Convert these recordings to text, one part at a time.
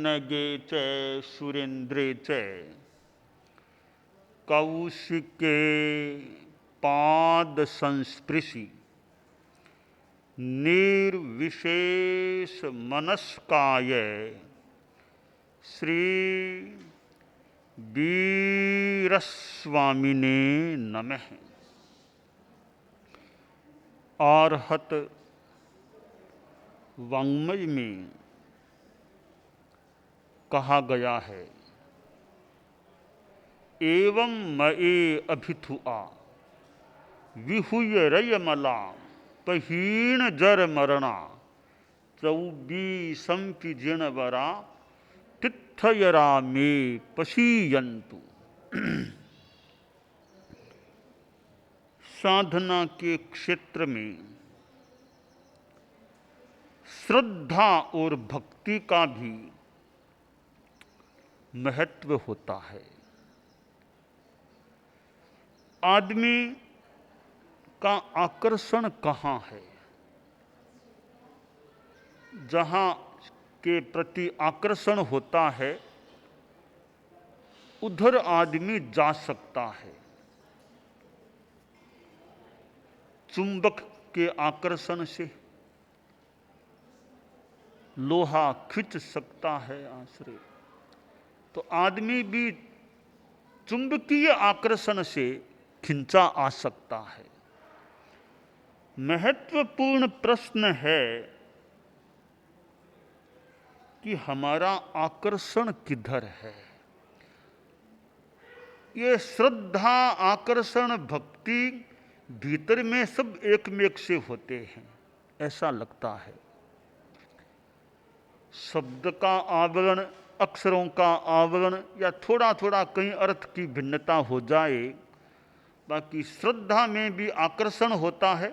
पन्नगे च सुरेन्द्रे च कौशिके पाद संस्पृशि निर्विशेष मनस्काय श्री वीरस्वामिने नमः। आर्हत वाङ्मय में कहा गया है, एवं मए अभिथुआ विहुय रयमला पहीण जर मरणा चौबीसंपि जिणवरा तिथयरा में पशीयंतु। साधना के क्षेत्र में श्रद्धा और भक्ति का भी महत्व होता है। आदमी का आकर्षण कहाँ है? जहाँ के प्रति आकर्षण होता है उधर आदमी जा सकता है। चुंबक के आकर्षण से लोहा खींच सकता है आश्रय, तो आदमी भी चुंबकीय आकर्षण से खिंचा आ सकता है। महत्वपूर्ण प्रश्न है कि हमारा आकर्षण किधर है। ये श्रद्धा, आकर्षण, भक्ति भीतर में सब एक में एक से होते हैं, ऐसा लगता है। शब्द का आवरण, अक्षरों का आवरण या थोड़ा थोड़ा कहीं अर्थ की भिन्नता हो जाए, बाकी श्रद्धा में भी आकर्षण होता है,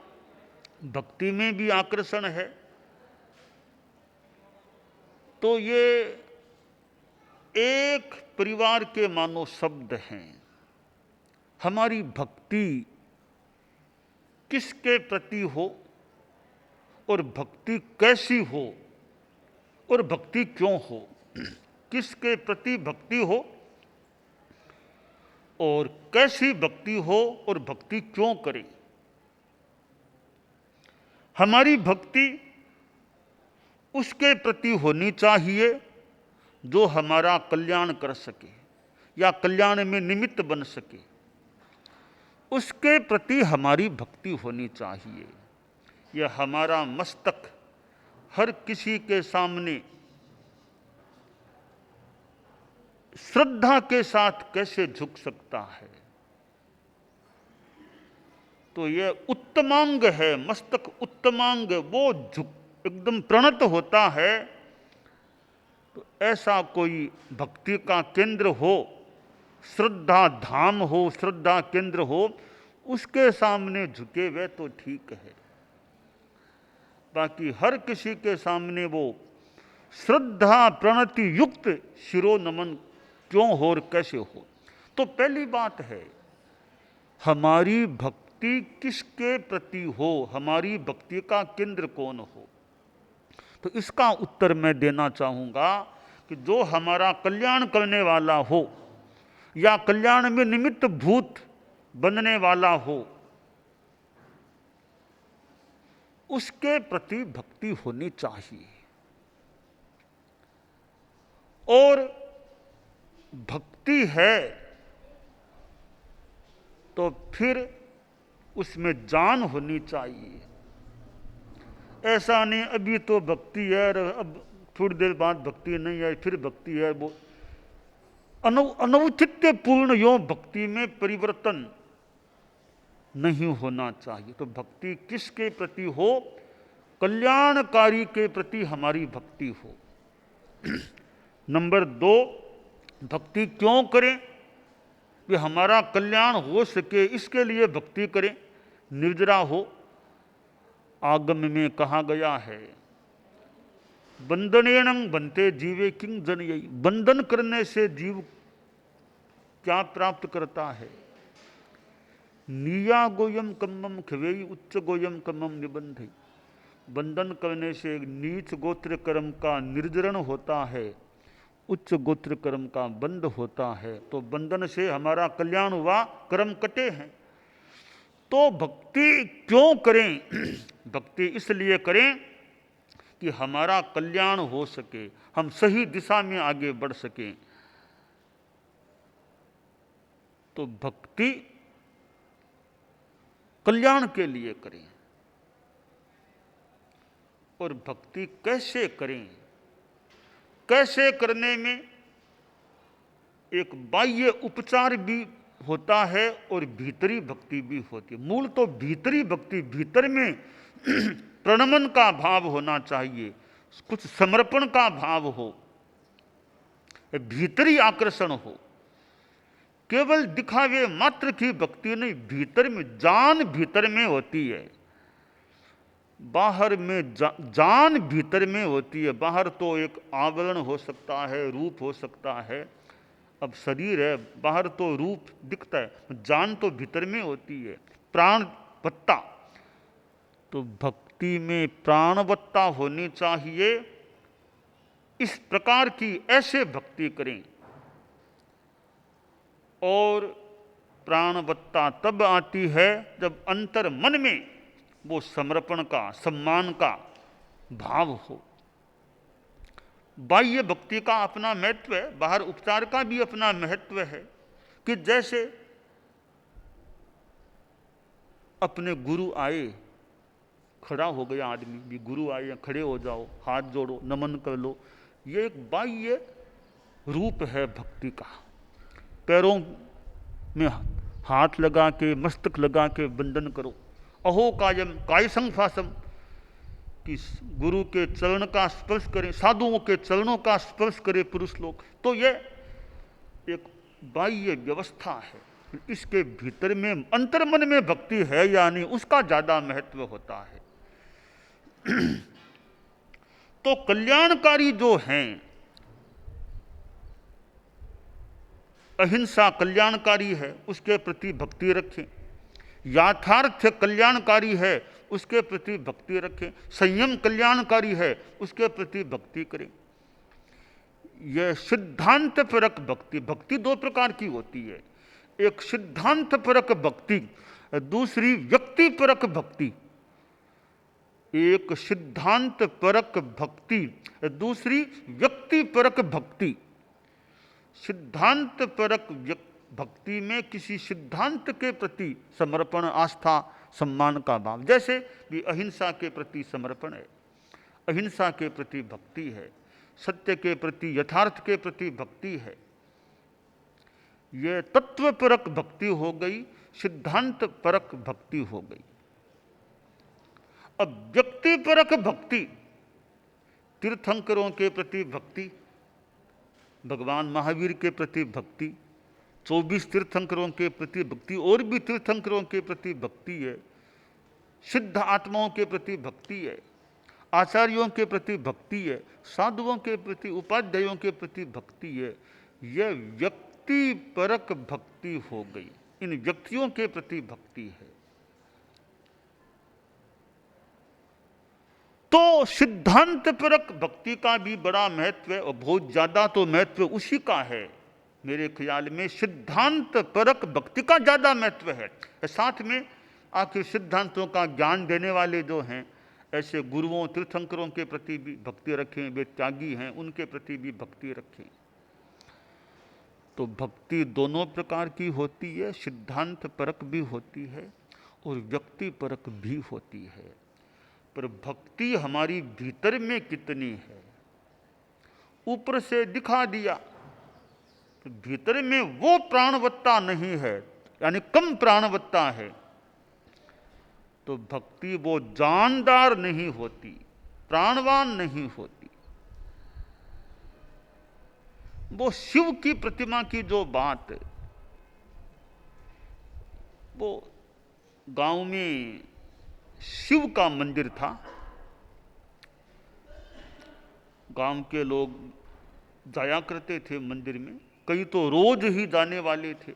भक्ति में भी आकर्षण है। तो ये एक परिवार के मानो शब्द हैं। हमारी भक्ति किसके प्रति हो और भक्ति कैसी हो और भक्ति क्यों हो, किसके प्रति भक्ति हो और कैसी भक्ति हो और भक्ति क्यों करें। हमारी भक्ति उसके प्रति होनी चाहिए जो हमारा कल्याण कर सके या कल्याण में निमित्त बन सके, उसके प्रति हमारी भक्ति होनी चाहिए। यह हमारा मस्तक हर किसी के सामने श्रद्धा के साथ कैसे झुक सकता है। तो यह उत्तमांग है, मस्तक उत्तमांग, वो झुक एकदम प्रणत होता है। तो ऐसा कोई भक्ति का केंद्र हो, श्रद्धा धाम हो, श्रद्धा केंद्र हो, उसके सामने झुके हुए तो ठीक है। बाकी हर किसी के सामने वो श्रद्धा प्रणति युक्त शिरो नमन क्यों हो और कैसे हो। तो पहली बात है, हमारी भक्ति किसके प्रति हो, हमारी भक्ति का केंद्र कौन हो। तो इसका उत्तर मैं देना चाहूँगा कि जो हमारा कल्याण करने वाला हो या कल्याण में निमित्त भूत बनने वाला हो, उसके प्रति भक्ति होनी चाहिए। और भक्ति है तो फिर उसमें जान होनी चाहिए। ऐसा नहीं अभी तो भक्ति है, अब थोड़ी देर बाद भक्ति नहीं है, फिर भक्ति है। वो अनौचित्यपूर्ण यो भक्ति में परिवर्तन नहीं होना चाहिए। तो भक्ति किसके प्रति हो? कल्याणकारी के प्रति हमारी भक्ति हो। नंबर 2, भक्ति क्यों करें? कि हमारा कल्याण हो सके, इसके लिए भक्ति करें। निर्जरा हो, आगम में कहा गया है, बंधनेन बनते जीवे किंग जनयी। बंधन करने से जीव क्या प्राप्त करता है? नीया गोयम कम्मम खवेई उच्च गोयम कम्मम निबंधई। बंधन करने से नीच गोत्र कर्म का निर्जरण होता है उच्च गोत्र कर्म का बंध होता है, तो बंधन से हमारा कल्याण हुआ, कर्म कटे हैं। तो भक्ति क्यों करें? भक्ति इसलिए करें कि हमारा कल्याण हो सके, हम सही दिशा में आगे बढ़ सकें। तो भक्ति कल्याण के लिए करें। और भक्ति कैसे करें? कैसे करने में एक बाह्य उपचार भी होता है और भीतरी भक्ति भी होती है। मूल तो भीतरी भक्ति, भीतर में प्रणमन का भाव होना चाहिए, कुछ समर्पण का भाव हो, भीतरी आकर्षण हो। केवल दिखावे मात्र की भक्ति नहीं, भीतर में जान भीतर में होती है, बाहर में जान भीतर में होती है। बाहर तो एक आवरण हो सकता है, रूप हो सकता है, अब शरीर है, बाहर तो रूप दिखता है, जान तो भीतर में होती है, प्राणवत्ता। तो भक्ति में प्राणवत्ता होनी चाहिए। इस प्रकार की ऐसे भक्ति करें। और प्राणवत्ता तब आती है जब अंतर मन में वो समर्पण का, सम्मान का भाव हो। बाह्य भक्ति का अपना महत्व है, बाहर उपचार का भी अपना महत्व है। कि जैसे अपने गुरु आए, खड़ा हो गया आदमी भी, गुरु आए, खड़े हो जाओ, हाथ जोड़ो, नमन कर लो, ये एक बाह्य रूप है भक्ति का। पैरों में हाथ लगा के, मस्तक लगा के वंदन करो। अहो कायम काय संफासम, कि गुरु के चरण का स्पर्श करें, साधुओं के चरणों का स्पर्श करें पुरुष लोग। तो ये एक बाह्य व्यवस्था है। इसके भीतर में अंतर्मन में भक्ति है या नहीं, उसका ज्यादा महत्व होता है। तो कल्याणकारी जो हैं, अहिंसा कल्याणकारी है, उसके प्रति भक्ति रखें। याथार्थ कल्याणकारी है, उसके प्रति भक्ति रखें। संयम कल्याणकारी है, उसके प्रति भक्ति करें। यह सिद्धांत परक भक्ति, भक्ति दो प्रकार की होती है, एक सिद्धांत परक भक्ति, दूसरी व्यक्ति परक भक्ति। एक सिद्धांत परक भक्ति, दूसरी व्यक्ति परक भक्ति। सिद्धांत परक भक्ति में किसी सिद्धांत के प्रति समर्पण, आस्था, सम्मान का भाव। जैसे कि अहिंसा के प्रति समर्पण है, अहिंसा के प्रति भक्ति है, सत्य के प्रति, यथार्थ के प्रति भक्ति है। यह तत्व परक भक्ति हो गई, सिद्धांत परक भक्ति हो गई। अब व्यक्ति परक भक्ति, तीर्थंकरों के प्रति भक्ति, भगवान महावीर के प्रति भक्ति, 24 तीर्थंकरों के प्रति भक्ति, और भी तीर्थंकरों के प्रति भक्ति है, सिद्ध आत्माओं के प्रति भक्ति है, आचार्यों के प्रति भक्ति है, साधुओं के प्रति, उपाध्यायों के प्रति भक्ति है। यह व्यक्ति परक भक्ति हो गई, इन व्यक्तियों के प्रति भक्ति है। तो सिद्धांत परक भक्ति का भी बड़ा महत्व है, और बहुत ज्यादा तो महत्व उसी का है। मेरे ख्याल में सिद्धांत परक भक्ति का ज्यादा महत्व है। साथ में आखिर सिद्धांतों का ज्ञान देने वाले जो हैं, ऐसे गुरुओं, तीर्थंकरों के प्रति भी भक्ति रखें, वे त्यागी हैं, उनके प्रति भी भक्ति रखें। तो भक्ति दोनों प्रकार की होती है, सिद्धांत परक भी होती है और व्यक्ति परक भी होती है। पर भक्ति हमारी भीतर में कितनी है, ऊपर से दिखा दिया, तो भीतर में वो प्राणवत्ता नहीं है, यानी कम प्राणवत्ता है, तो भक्ति वो जानदार नहीं होती, प्राणवान नहीं होती। वो शिव की प्रतिमा की जो बात है, वो गांव में शिव का मंदिर था, गांव के लोग जाया करते थे मंदिर में, कई तो रोज ही जाने वाले थे।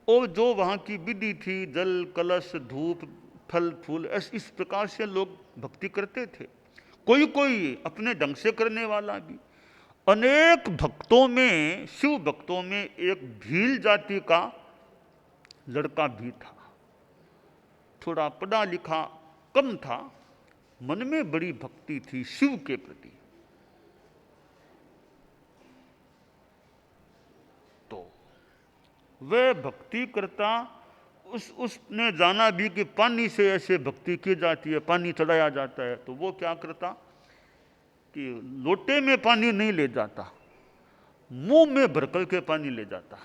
और जो वहां की विधि थी, जल, कलश, धूप, फल फूल, इस प्रकार से लोग भक्ति करते थे। कोई कोई अपने ढंग से करने वाला भी। अनेक भक्तों में, शिव भक्तों में एक भील जाति का लड़का भी था, थोड़ा पढ़ा लिखा कम था, मन में बड़ी भक्ति थी शिव के प्रति। तो वह भक्ति करता, उसने जाना भी कि पानी से ऐसे भक्ति की जाती है, पानी चढ़ाया जाता है। तो वो क्या करता कि लोटे में पानी नहीं ले जाता, मुंह में भर करके पानी ले जाता।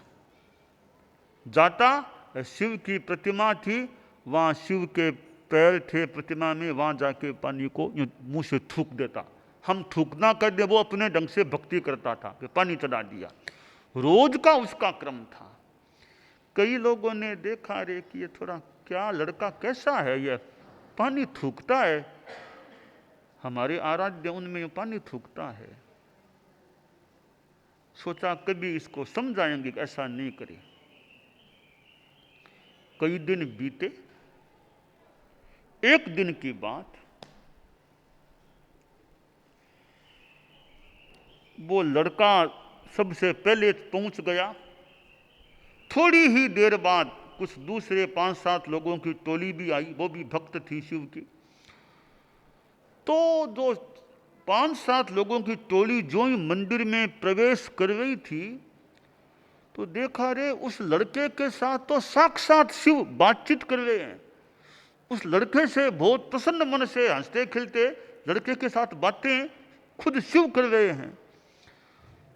शिव की प्रतिमा थी, वहां शिव के पैर थे प्रतिमा में, वहां जाके पानी को मुंह से थूक देता। हम थूकना कर दे, वो अपने ढंग से भक्ति करता था कि पानी चढ़ा दिया। रोज का उसका क्रम था। कई लोगों ने देखा, रे कि ये थोड़ा क्या लड़का कैसा है, ये पानी थूकता है, हमारे आराध्य उनमें ये पानी थूकता है। सोचा कभी इसको समझाएंगे कि ऐसा नहीं करे। कई दिन बीते। एक दिन की बात, वो लड़का सबसे पहले पहुंच गया। थोड़ी ही देर बाद कुछ दूसरे 5-7 लोगों की टोली भी आई, वो भी भक्त थी शिव की। तो जो 5-7 लोगों की टोली जो ही मंदिर में प्रवेश कर रही थी, तो देखा रे उस लड़के के साथ तो साक्षात शिव बातचीत कर रहे हैं। उस लड़के से बहुत प्रसन्न मन से हंसते खिलते लड़के के साथ बातें खुद शिव कर रहे हैं।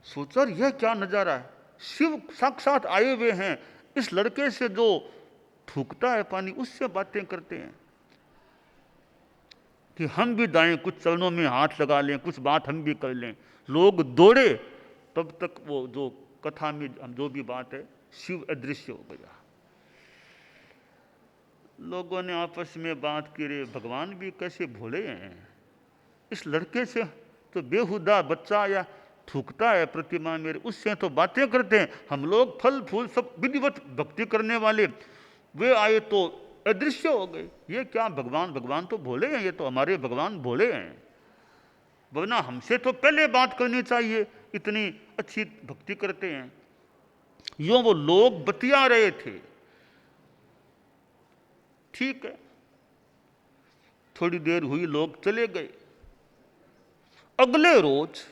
सोचा यह क्या नजारा है, शिव साक्षात आए हुए हैं, इस लड़के से जो थूकता है पानी उससे बातें करते हैं कि हम भी दाएं, कुछ चरणों में हाथ लगा लें, कुछ बात हम भी कर लें। लोग दौड़े, तब तक वो जो कथा में जो भी बात है, शिव अदृश्य हो गया। लोगों ने आपस में बात की, रे भगवान भी कैसे भोले हैं, इस लड़के से तो बेहुदा बच्चा या थूकता है प्रतिमा मेरे, उससे तो बातें करते हैं। हम लोग फल फूल सब विधिवत भक्ति करने वाले, वे आए तो अदृश्य हो गए। ये क्या भगवान, भगवान तो भोले हैं, ये तो हमारे भगवान भोले हैं, वरना हमसे तो पहले बात करनी चाहिए, इतनी अच्छी भक्ति करते हैं। यूं वो लोग बतिया रहे थे। ठीक है, थोड़ी देर हुई, लोग चले गए। अगले रोज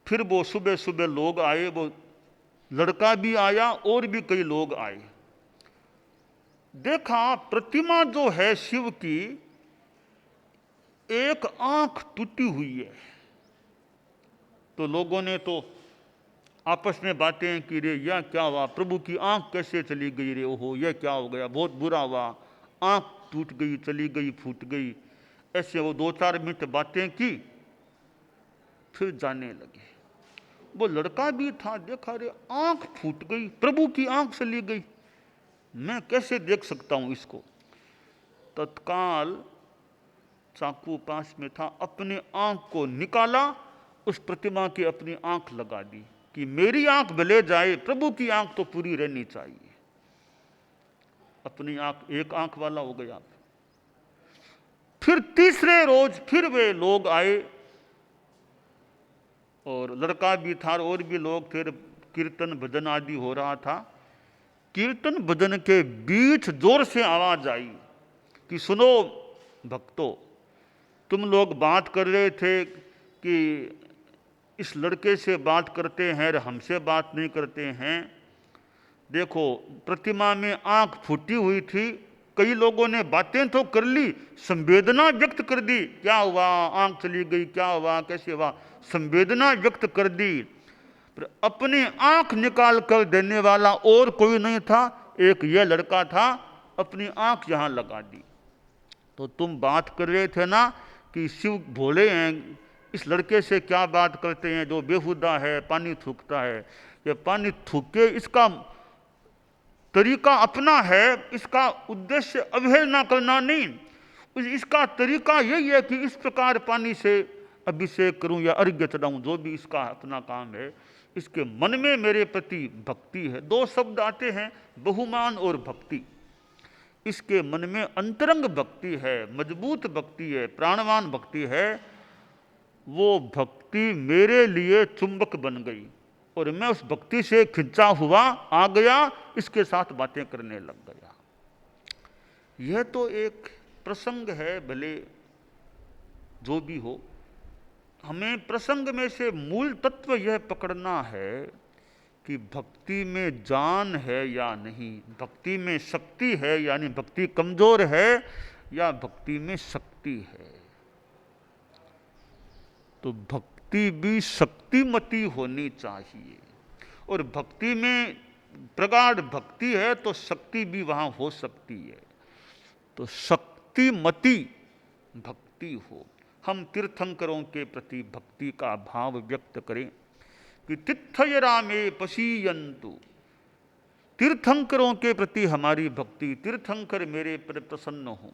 फिर वो सुबह सुबह लोग आए, वो लड़का भी आया और भी कई लोग आए। देखा प्रतिमा जो है शिव की, एक आंख टूटी हुई है। तो लोगों ने तो आपस में बातें की, रे यह क्या हुआ, प्रभु की आंख कैसे चली गई रे, ओहो यह क्या हो गया, बहुत बुरा हुआ, आंख टूट गई, चली गई, फूट गई। ऐसे वो 2-4 मिनट बातें की, फिर जाने लगे। वो लड़का भी था, देखा रे आंख फूट गई, प्रभु की आंख चली गई, मैं कैसे देख सकता हूं इसको। तत्काल चाकू पास में था, अपने आंख को निकाला, उस प्रतिमा की अपनी आंख लगा दी कि मेरी आंख भले जाए, प्रभु की आंख तो पूरी रहनी चाहिए। अपनी आंख, एक आंख वाला हो गया। फिर तीसरे रोज फिर वे लोग आए, और लड़का भी था और भी लोग थे, कीर्तन भजन आदि हो रहा था। कीर्तन भजन के बीच जोर से आवाज आई कि सुनो भक्तों, तुम लोग बात कर रहे थे कि इस लड़के से बात करते हैं और हमसे बात नहीं करते हैं। देखो प्रतिमा में आंख फूटी हुई थी, कई लोगों ने बातें तो कर ली, संवेदना व्यक्त कर दी, क्या हुआ, आंख चली गई, क्या हुआ, कैसे हुआ, संवेदना व्यक्त कर दी। पर अपने आंख निकाल कर देने वाला और कोई नहीं था, एक यह लड़का था, अपनी आंख यहां लगा दी। तो तुम बात कर रहे थे ना कि शिव भोले हैं, इस लड़के से क्या बात करते हैं जो बेहुदा है, पानी थूकता है। ये पानी थूके, इसका तरीका अपना है, इसका उद्देश्य अवहेलना करना नहीं, इसका तरीका यही है कि इस प्रकार पानी से अभिषेक करूं या अर्घ्य चढ़ाऊं, जो भी इसका अपना काम है, इसके मन में मेरे प्रति भक्ति है। 2 शब्द आते हैं, बहुमान और भक्ति। इसके मन में अंतरंग भक्ति है, मजबूत भक्ति है, प्राणवान भक्ति है, वो भक्ति मेरे लिए चुंबक बन गई और मैं उस भक्ति से खिंचा हुआ आ गया, इसके साथ बातें करने लग गया। यह तो एक प्रसंग है, भले जो भी हो, हमें प्रसंग में से मूल तत्व यह पकड़ना है कि भक्ति में जान है या नहीं, भक्ति में शक्ति है, यानी भक्ति कमजोर है या भक्ति में शक्ति है। तो भक्ति भी शक्तिमती होनी चाहिए, और भक्ति में प्रगाढ़ भक्ति है तो शक्ति भी वहां हो सकती है। तो शक्तिमती भक्ति हो। हम तीर्थंकरों के प्रति भक्ति का भाव व्यक्त करें कि तिथय रामे पशीयन्तु, तीर्थंकरों के प्रति हमारी भक्ति, तीर्थंकर मेरे पर प्रसन्न हो।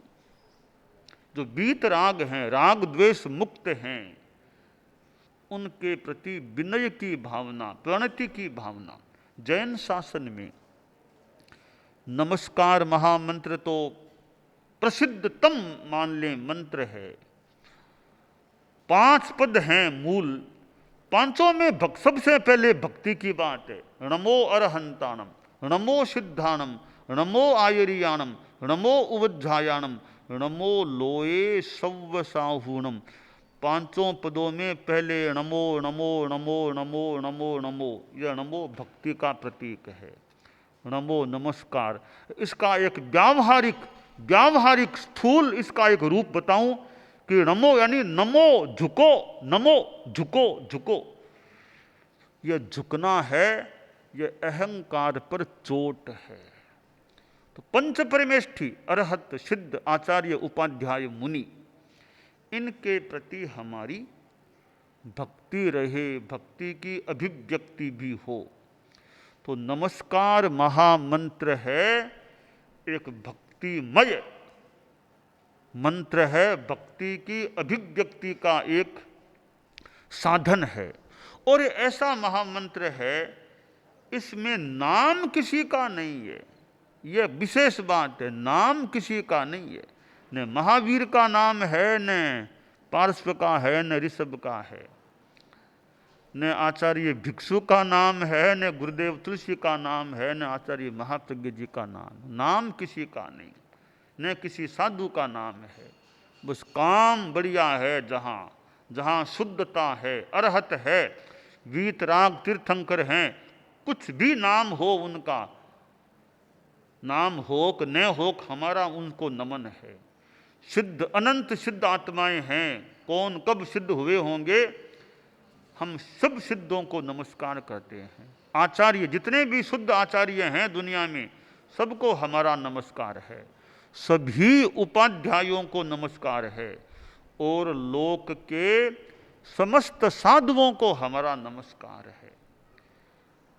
जो बीत राग हैं, राग द्वेष मुक्त हैं, उनके प्रति विनय की भावना, प्रणति की भावना। जैन शासन में नमस्कार महामंत्र तो प्रसिद्धतम मान लें मंत्र है। 5 पद हैं मूल, पांचों में सबसे पहले भक्ति की बात है। नमो अरहंताणम, नमो सिद्धाणम, नमो आयरियाणम, नमो उवज्झायाणम, नमो लोये सव्वसाहूणम। 5 पदों में पहले नमो नमो नमो नमो नमो नमो, यह नमो भक्ति का प्रतीक है। नमो नमस्कार, इसका एक व्यावहारिक स्थूल इसका एक रूप बताऊं कि नमो यानी नमो झुको, नमो झुको झुको, यह झुकना है, यह अहंकार पर चोट है। तो पंच परमेष्ठी अरहत सिद्ध आचार्य उपाध्याय मुनि, इनके प्रति हमारी भक्ति रहे, भक्ति की अभिव्यक्ति भी हो। तो नमस्कार महामंत्र है, एक भक्तिमय मंत्र है, भक्ति की अभिव्यक्ति का एक साधन है। और ऐसा महामंत्र है, इसमें नाम किसी का नहीं है, यह विशेष बात है। नाम किसी का नहीं है, न महावीर का नाम है, न पार्श्व का है, न ऋषभ का है, न आचार्य भिक्षु का नाम है, न गुरुदेव तुलसी का नाम है, न आचार्य महाप्रज्ञ जी का नाम। नाम किसी का नहीं, न किसी साधु का नाम है। बस काम बढ़िया है, जहाँ जहाँ शुद्धता है, अरहत है, वीतराग तीर्थंकर हैं, कुछ भी नाम हो उनका, नाम होक न होक, हमारा उनको नमन है। सिद्ध अनंत सिद्ध आत्माएं हैं, कौन कब सिद्ध हुए होंगे, हम सब सिद्धों को नमस्कार करते हैं। आचार्य जितने भी शुद्ध आचार्य हैं दुनिया में, सबको हमारा नमस्कार है। सभी उपाध्यायों को नमस्कार है, और लोक के समस्त साधुओं को हमारा नमस्कार है।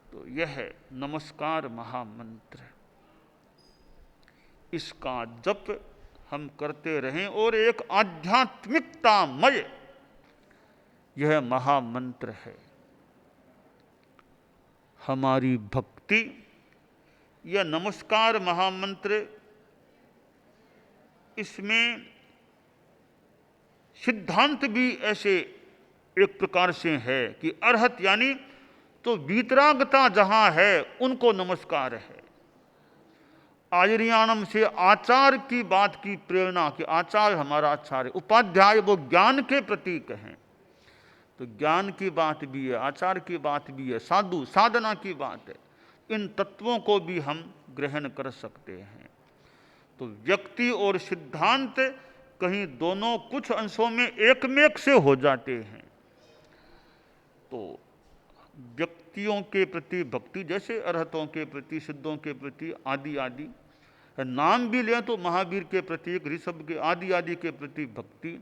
तो यह नमस्कार महामंत्र, इसका जप हम करते रहें, और एक आध्यात्मिकतामय यह महामंत्र है। हमारी भक्ति, यह नमस्कार महामंत्र, इसमें सिद्धांत भी ऐसे एक प्रकार से है कि अरहत यानी तो वीतरागता जहां है उनको नमस्कार है। आयरियाणम से आचार की बात की प्रेरणा कि आचार हमारा आचार्य। उपाध्याय वो ज्ञान के प्रतीक हैं, तो ज्ञान की बात भी है, आचार की बात भी है, साधु साधना की बात है। इन तत्वों को भी हम ग्रहण कर सकते हैं। तो व्यक्ति और सिद्धांत कहीं दोनों कुछ अंशों में एकमेक से हो जाते हैं। तो व्यक्तियों के प्रति भक्ति, जैसे अरहतों के प्रति, सिद्धों के प्रति आदि आदि, नाम भी लें तो महावीर के प्रति, ऋषभ के आदि आदि के प्रति भक्ति।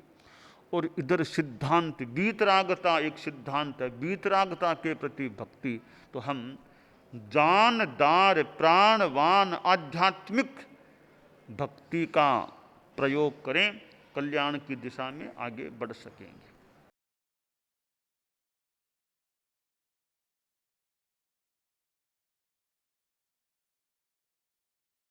और इधर सिद्धांत, वीतरागता एक सिद्धांत है, वीतरागता के प्रति भक्ति। तो हम जानदार प्राणवान आध्यात्मिक भक्ति का प्रयोग करें, कल्याण की दिशा में आगे बढ़ सकेंगे।